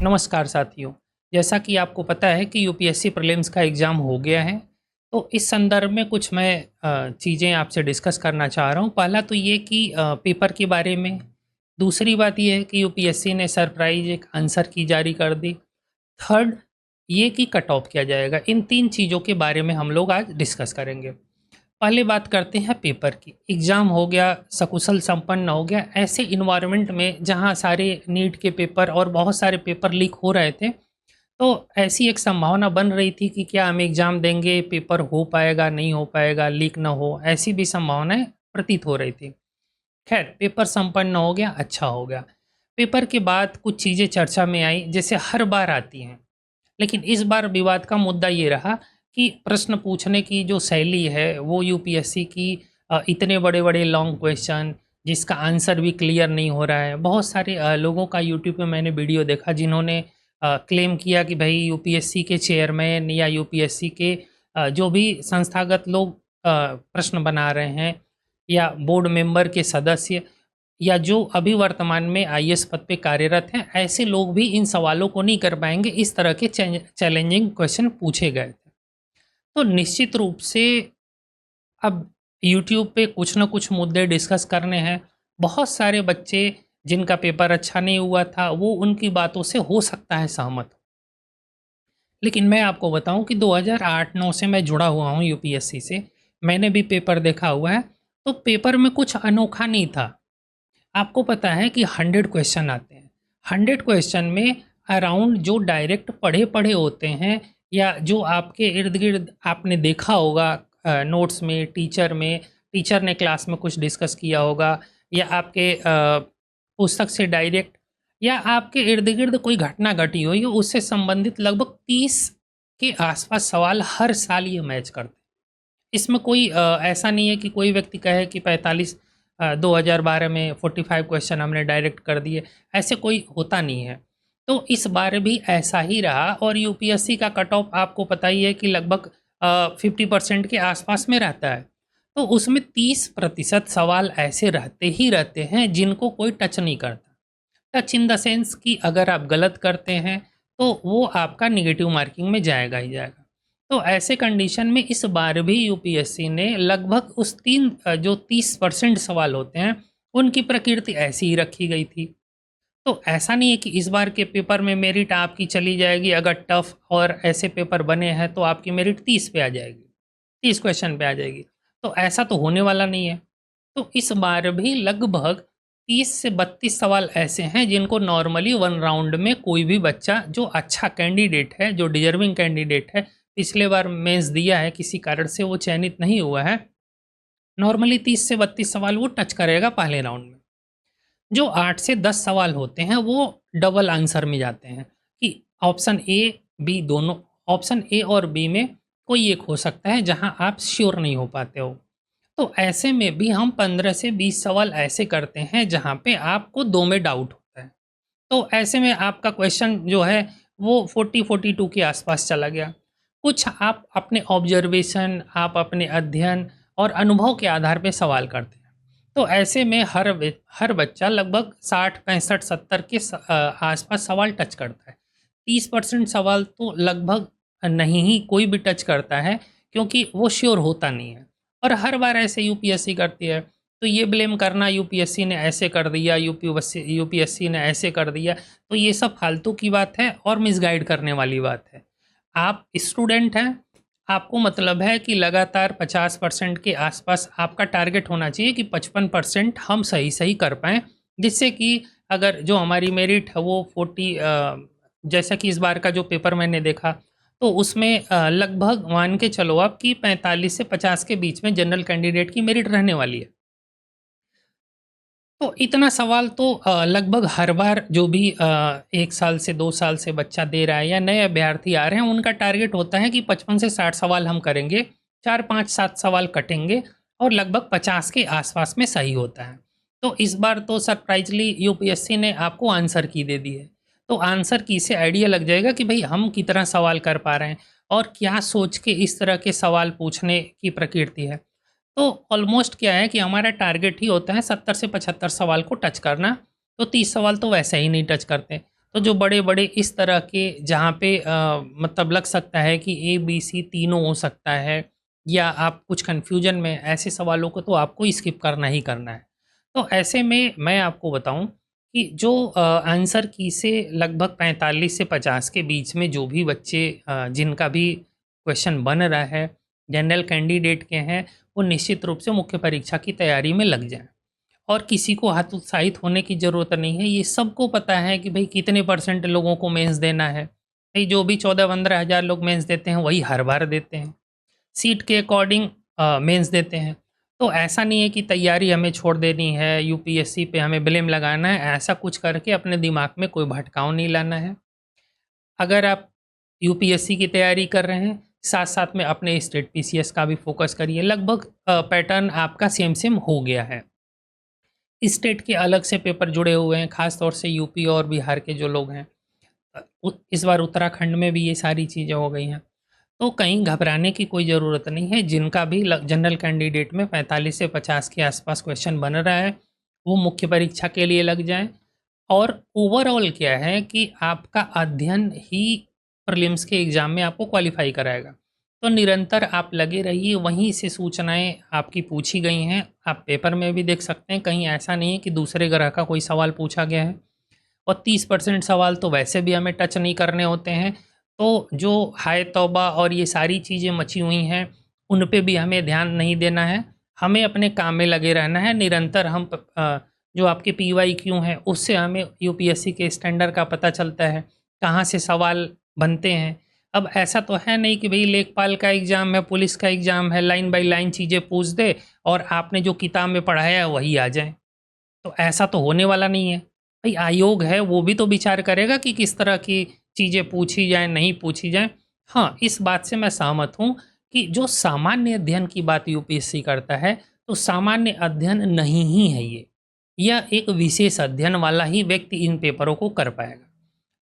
नमस्कार साथियों। जैसा कि आपको पता है कि यूपीएससी प्रीलिम्स का एग्ज़ाम हो गया है, तो इस संदर्भ में कुछ मैं चीज़ें आपसे डिस्कस करना चाह रहा हूँ। पहला तो ये कि पेपर के बारे में, दूसरी बात ये है कि यूपीएससी ने सरप्राइज़ एक आंसर की जारी कर दी, थर्ड ये कि कट ऑफ किया जाएगा। इन 3 चीज़ों के बारे में हम लोग आज डिस्कस करेंगे। पहले बात करते हैं पेपर की। एग्ज़ाम हो गया, सकुशल संपन्न हो गया। ऐसे इन्वायरमेंट में जहाँ सारे नीट के पेपर और बहुत सारे पेपर लीक हो रहे थे, तो ऐसी एक संभावना बन रही थी कि क्या हम एग्ज़ाम देंगे, पेपर हो पाएगा, नहीं हो पाएगा, लीक ना हो, ऐसी भी संभावनाएँ प्रतीत हो रही थी। खैर, पेपर संपन्न हो गया, अच्छा हो गया। पेपर के बाद कुछ चीज़ें चर्चा में आई, जैसे हर बार आती हैं। लेकिन इस बार विवाद का मुद्दा ये रहा कि प्रश्न पूछने की जो शैली है वो यूपीएससी की इतने बड़े-बड़े लॉन्ग क्वेश्चन जिसका आंसर भी क्लियर नहीं हो रहा है। बहुत सारे लोगों का यूट्यूब पे मैंने वीडियो देखा जिन्होंने क्लेम किया कि भाई यूपीएससी के चेयरमैन या यूपीएससी के जो भी संस्थागत लोग प्रश्न बना रहे हैं या बोर्ड मेंबर के सदस्य या जो अभी वर्तमान में आईएएस पद पे कार्यरत हैं, ऐसे लोग भी इन सवालों को नहीं कर पाएँगे, इस तरह के चैलेंजिंग क्वेश्चन पूछे गए थे। तो निश्चित रूप से अब यूट्यूब पे कुछ न कुछ मुद्दे डिस्कस करने हैं। बहुत सारे बच्चे जिनका पेपर अच्छा नहीं हुआ था, वो उनकी बातों से हो सकता है सहमत। लेकिन मैं आपको बताऊँ कि 2008-9 से मैं जुड़ा हुआ हूँ यूपीएससी से। मैंने भी पेपर देखा हुआ है, तो पेपर में कुछ अनोखा नहीं था। आपको पता है कि 100 क्वेश्चन आते हैं। 100 क्वेश्चन में अराउंड जो डायरेक्ट पढ़े-पढ़े होते हैं या जो आपके इर्द-गिर्द आपने देखा होगा नोट्स में, टीचर ने क्लास में कुछ डिस्कस किया होगा या आपके पुस्तक से डायरेक्ट या आपके इर्द-गिर्द कोई घटना घटी हुई हो, उससे संबंधित लगभग 30 के आस-पास सवाल हर साल ये मैच करते हैं। इसमें कोई ऐसा नहीं है कि कोई व्यक्ति कहे कि 45 2012 में 45 क्वेश्चन हमने डायरेक्ट कर दिए, ऐसे कोई होता नहीं है। तो इस बार भी ऐसा ही रहा और यूपीएससी का कट ऑफ आपको पता ही है कि लगभग 50% के आसपास में रहता है। तो उसमें 30% सवाल ऐसे रहते ही रहते हैं जिनको कोई टच नहीं करता। टच इन द सेंस कि अगर आप गलत करते हैं, तो वो आपका नेगेटिव मार्किंग में जाएगा ही जाएगा। तो ऐसे कंडीशन में इस बार भी यूपीएससी ने लगभग उस जो 30% सवाल होते हैं, उनकी प्रकृति ऐसी ही रखी गई थी। तो ऐसा नहीं है कि इस बार के पेपर में मेरिट आपकी चली जाएगी, अगर टफ और ऐसे पेपर बने हैं तो आपकी मेरिट 30 पे आ जाएगी, 30 क्वेश्चन पे आ जाएगी। तो ऐसा तो होने वाला नहीं है। तो इस बार भी लगभग 30 से 32 सवाल ऐसे हैं जिनको नॉर्मली 1 राउंड में कोई भी बच्चा जो अच्छा कैंडिडेट है, जो डिज़र्विंग कैंडिडेट है, पिछले बार मेंस दिया है, किसी कारण से वो चयनित नहीं हुआ है, नॉर्मली 30 से 32 सवाल वो टच करेगा पहले राउंड में। जो 8 से 10 सवाल होते हैं वो डबल आंसर में जाते हैं कि ऑप्शन ए, बी दोनों, ऑप्शन ए और बी में कोई एक हो सकता है जहां आप श्योर नहीं हो पाते हो। तो ऐसे में भी हम 15 से 20 सवाल ऐसे करते हैं जहां पे आपको 2 में डाउट होता है। तो ऐसे में आपका क्वेश्चन जो है वो 40-42 के आसपास चला गया। कुछ आप अपने ऑब्जर्वेशन, आप अपने अध्ययन और अनुभव के आधार पे सवाल करते हैं। तो ऐसे में हर बच्चा लगभग 60, 65, 70 के आसपास सवाल टच करता है। 30% सवाल तो लगभग नहीं ही कोई भी टच करता है क्योंकि वो श्योर होता नहीं है। और हर बार ऐसे यूपीएससी करती है। तो ये ब्लेम करना यूपीएससी ने ऐसे कर दिया, यूपीएससी ने ऐसे कर दिया, तो ये सब फालतू की बात है और मिसगाइड करने वाली बात है। आप स्टूडेंट हैं, आपको मतलब है कि लगातार 50% के आसपास आपका टारगेट होना चाहिए कि 55% हम सही-सही कर पाएँ, जिससे कि अगर जो हमारी मेरिट है वो 40 जैसा कि इस बार का जो पेपर मैंने देखा, तो उसमें लगभग मान के चलो आप कि 45 से 50 के बीच में जनरल कैंडिडेट की मेरिट रहने वाली है। तो इतना सवाल तो लगभग हर बार जो भी 1 साल से 2 साल से बच्चा दे रहा है या नए अभ्यर्थी आ रहे हैं, उनका टारगेट होता है कि 55 से 60 सवाल हम करेंगे, 4, 5, 7 सवाल कटेंगे और लगभग 50 के आसपास में सही होता है। तो इस बार तो सरप्राइज़ली यूपीएससी ने आपको आंसर की दे दी है। तो आंसर की से आइडिया लग जाएगा कि भई हम कितना सवाल कर पा रहे हैं और क्या सोच के इस तरह के सवाल पूछने की प्रकृति है। तो ऑलमोस्ट क्या है कि हमारा टारगेट ही होता है 70 से 75 सवाल को टच करना, तो 30 सवाल तो वैसे ही नहीं टच करते। तो जो बड़े-बड़े इस तरह के जहाँ पे मतलब लग सकता है कि ए, बी, सी तीनों हो सकता है या आप कुछ कन्फ्यूजन में, ऐसे सवालों को तो आपको स्किप करना ही करना है। तो ऐसे में मैं आपको बताऊँ कि जो आंसर की से लगभग 45 से 50 के बीच में जो भी बच्चे जिनका भी क्वेश्चन बन रहा है, जनरल कैंडिडेट के हैं, वो निश्चित रूप से मुख्य परीक्षा की तैयारी में लग जाएँ। और किसी को हतोत्साहित होने की ज़रूरत नहीं है, ये सबको पता है कि भई कितने परसेंट लोगों को मेंस देना है। भई जो भी 14-15 हज़ार लोग मेंस देते हैं, वही हर बार देते हैं। सीट के अकॉर्डिंग मेंस देते हैं। तो ऐसा नहीं है कि तैयारी हमें छोड़ देनी है, यूपीएससी पे हमें ब्लेम लगाना है, ऐसा कुछ करके अपने दिमाग में कोई भटकाव नहीं लाना है। अगर आप यूपीएससी की तैयारी कर रहे हैं, साथ-साथ में अपने स्टेट पीसीएस का भी फ़ोकस करिए। लगभग पैटर्न आपका सेम-सेम हो गया है। स्टेट के अलग से पेपर जुड़े हुए हैं, ख़ास तौर से यूपी और बिहार के जो लोग हैं। इस बार उत्तराखंड में भी ये सारी चीज़ें हो गई हैं। तो कहीं घबराने की कोई ज़रूरत नहीं है, जिनका भी जनरल कैंडिडेट में 45 से 50 के आसपास क्वेश्चन बन रहा है, वो मुख्य परीक्षा के लिए लग जाएँ। और ओवरऑल क्या है कि आपका अध्ययन ही प्रीलिम्स के एग्ज़ाम में आपको क्वालिफ़ाई कराएगा। तो निरंतर आप लगे रहिए, वहीं से सूचनाएँ आपकी पूछी गई हैं, आप पेपर में भी देख सकते हैं, कहीं ऐसा नहीं है कि दूसरे ग्रह का कोई सवाल पूछा गया है। और 30% सवाल तो वैसे भी हमें टच नहीं करने होते हैं। तो जो हाय तौबा और ये सारी चीज़ें मची हुई हैं, उन पे भी हमें ध्यान नहीं देना है। हमें अपने काम में लगे रहना है। निरंतर हम जो आपके पीवाईक्यू हैं, उससे हमें यूपीएससी के स्टैंडर्ड का पता चलता है, कहाँ से सवाल बनते हैं। अब ऐसा तो है नहीं कि भई लेखपाल का एग्ज़ाम है, पुलिस का एग्ज़ाम है, लाइन बाय लाइन चीज़ें पूछ दे और आपने जो किताब में पढ़ाया है, वही आ जाए। तो ऐसा तो होने वाला नहीं है। भई आयोग है, वो भी तो विचार करेगा कि किस तरह की चीज़ें पूछी जाएँ, नहीं पूछी जाएँ। हाँ, इस बात से मैं सहमत हूँ कि जो सामान्य अध्ययन की बात यूपीएससी करता है, तो सामान्य अध्ययन नहीं ही है ये। यह एक विशेष अध्ययन वाला ही व्यक्ति इन पेपरों को कर पाएगा।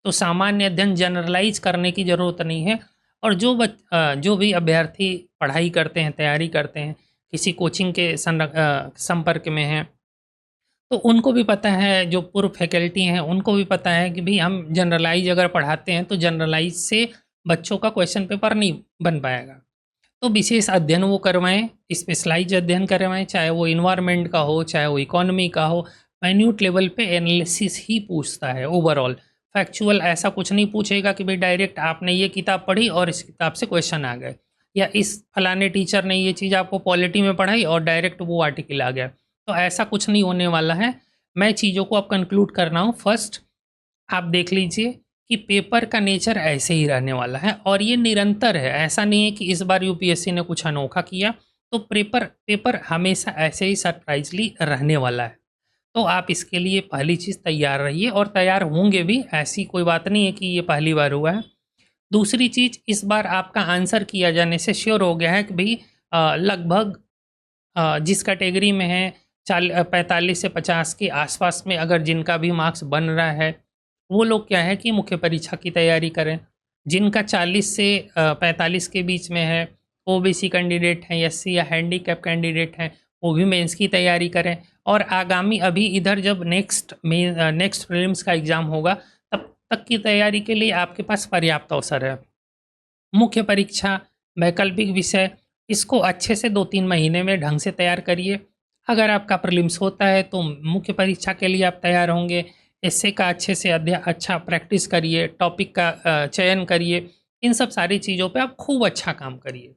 तो सामान्य अध्ययन जनरलाइज़ करने की ज़रूरत नहीं है। और जो भी अभ्यर्थी पढ़ाई करते हैं, तैयारी करते हैं, किसी कोचिंग के संपर्क में हैं, तो उनको भी पता है, जो पूर्व फैकल्टी हैं, उनको भी पता है कि भई हम जनरलाइज़ अगर पढ़ाते हैं, तो जनरलाइज़ से बच्चों का क्वेश्चन पेपर नहीं बन पाएगा। तो विशेष अध्ययन वो करवाएँ, स्पेशलाइज़ अध्ययन करवाएँ, चाहे वो एनवायरनमेंट का हो, चाहे वो इकोनॉमी का हो, माइन्यूट लेवल पे एनालिसिस ही पूछता है ओवरऑल। फैक्चुअल ऐसा कुछ नहीं पूछेगा कि भई डायरेक्ट आपने ये किताब पढ़ी और इस किताब से क्वेश्चन आ गए, या इस फलाने टीचर ने ये चीज़ आपको पॉलिटी में पढ़ाई और डायरेक्ट वो आर्टिकल आ गया। तो ऐसा कुछ नहीं होने वाला है। मैं चीज़ों को अब कंक्लूड कर रहा हूँ। फर्स्ट, आप देख लीजिए कि पेपर का नेचर ऐसे ही रहने वाला है और ये निरंतर है। ऐसा नहीं है कि इस बार यूपीएससी ने कुछ अनोखा किया, तो पेपर पेपर हमेशा ऐसे ही सरप्राइज़ली रहने वाला है। तो आप इसके लिए पहली चीज़ तैयार रहिए और तैयार होंगे भी, ऐसी कोई बात नहीं है कि ये पहली बार हुआ है। दूसरी चीज़, इस बार आपका आंसर किया जाने से श्योर हो गया है कि भई लगभग जिस कैटेगरी में है 45 से 50 के आसपास में अगर जिनका भी मार्क्स बन रहा है, वो लोग क्या है कि मुख्य परीक्षा की तैयारी करें। जिनका 40 से 45 के बीच में है, ओबीसी कैंडिडेट हैं, एससी या हैंडीकैप कैंडिडेट हैं, वो भी मेंस की तैयारी करें। और आगामी अभी इधर जब नेक्स्ट प्रीलिम्स का एग्ज़ाम होगा, तब तक की तैयारी के लिए आपके पास पर्याप्त अवसर है। मुख्य परीक्षा, वैकल्पिक विषय, इसको अच्छे से 2-3 महीने में ढंग से तैयार करिए। अगर आपका प्रीलिम्स होता है तो मुख्य परीक्षा के लिए आप तैयार होंगे। एस्से का अच्छे से अच्छा प्रैक्टिस करिए, टॉपिक का चयन करिए। इन सब सारी चीज़ों पे आप खूब अच्छा काम करिए।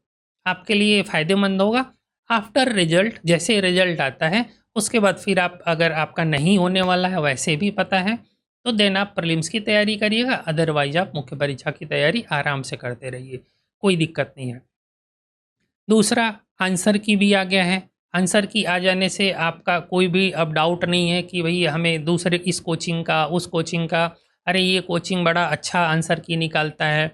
आपके लिए फ़ायदेमंद होगा। आफ्टर रिज़ल्ट, जैसे रिज़ल्ट आता है, उसके बाद फिर आप, अगर आपका नहीं होने वाला है वैसे भी पता है, तो देन आप प्रीलिम्स की तैयारी करिएगा, अदरवाइज़ आप मुख्य परीक्षा की तैयारी आराम से करते रहिए, कोई दिक्कत नहीं है। दूसरा, आंसर की भी आ गया है। आंसर की आ जाने से आपका कोई भी अब डाउट नहीं है कि भई हमें दूसरे इस कोचिंग का, उस कोचिंग का, अरे ये कोचिंग बड़ा अच्छा आंसर की निकालता है,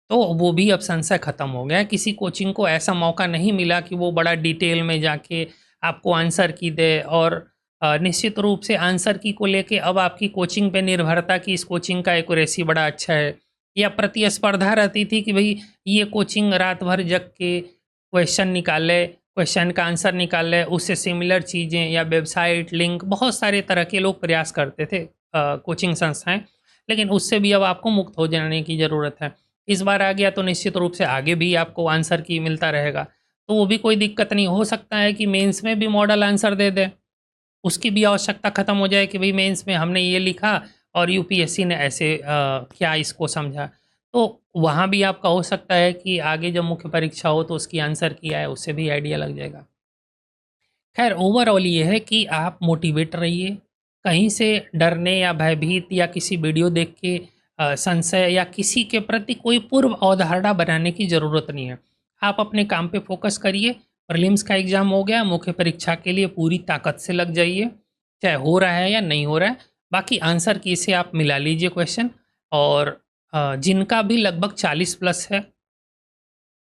तो वो भी अब संशय ख़त्म हो गया है। किसी कोचिंग को ऐसा मौका नहीं मिला कि वो बड़ा डिटेल में जाके आपको आंसर की दे। और निश्चित रूप से आंसर की को लेके अब आपकी कोचिंग पे निर्भरता कि इस कोचिंग का एक्यूरेसी बड़ा अच्छा है, या प्रतिस्पर्धा रहती थी कि भई ये कोचिंग रात भर जग के क्वेश्चन निकाले, क्वेश्चन का आंसर निकाले, उससे सिमिलर चीज़ें या वेबसाइट, लिंक, बहुत सारे तरह के लोग प्रयास करते थे कोचिंग संस्थाएँ। लेकिन उससे भी अब आपको मुक्त हो जाने की ज़रूरत है। इस बार आ गया तो निश्चित रूप से आगे भी आपको आंसर की मिलता रहेगा, तो वो भी कोई दिक्कत नहीं। हो सकता है कि मेंस में भी मॉडल आंसर दे दे, उसकी भी आवश्यकता खत्म हो जाए कि भई मेंस में हमने ये लिखा और यूपीएससी ने ऐसे क्या इसको समझा। तो वहाँ भी आपका हो सकता है कि आगे जब मुख्य परीक्षा हो तो उसकी आंसर की आए, उससे भी आइडिया लग जाएगा। खैर ओवरऑल ये है कि आप मोटिवेट रहिए, कहीं से डरने या भयभीत या किसी वीडियो देख के संशय या किसी के प्रति कोई पूर्व अवधारणा बनाने की ज़रूरत नहीं है। आप अपने काम पे फ़ोकस करिए, प्रीलिम्स का एग्ज़ाम हो गया, मुख्य परीक्षा के लिए पूरी ताकत से लग जाइए, चाहे हो रहा है या नहीं हो रहा है। बाकी आंसर की से आप मिला लीजिए क्वेश्चन, और जिनका भी लगभग 40 प्लस है,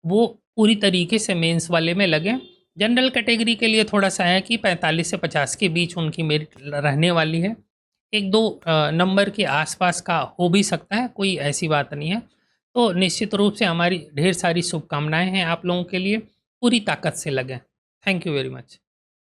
वो पूरी तरीके से मेंस वाले में लगें। जनरल कैटेगरी के लिए थोड़ा-सा है कि 45 से 50 के बीच उनकी मेरिट रहने वाली है। 1-2 नंबर के आस-पास का हो भी सकता है, कोई ऐसी बात नहीं है। तो निश्चित रूप से हमारी ढेर सारी शुभकामनाएँ हैं आप लोगों के लिए, पूरी ताकत से लगें। Thank you very much.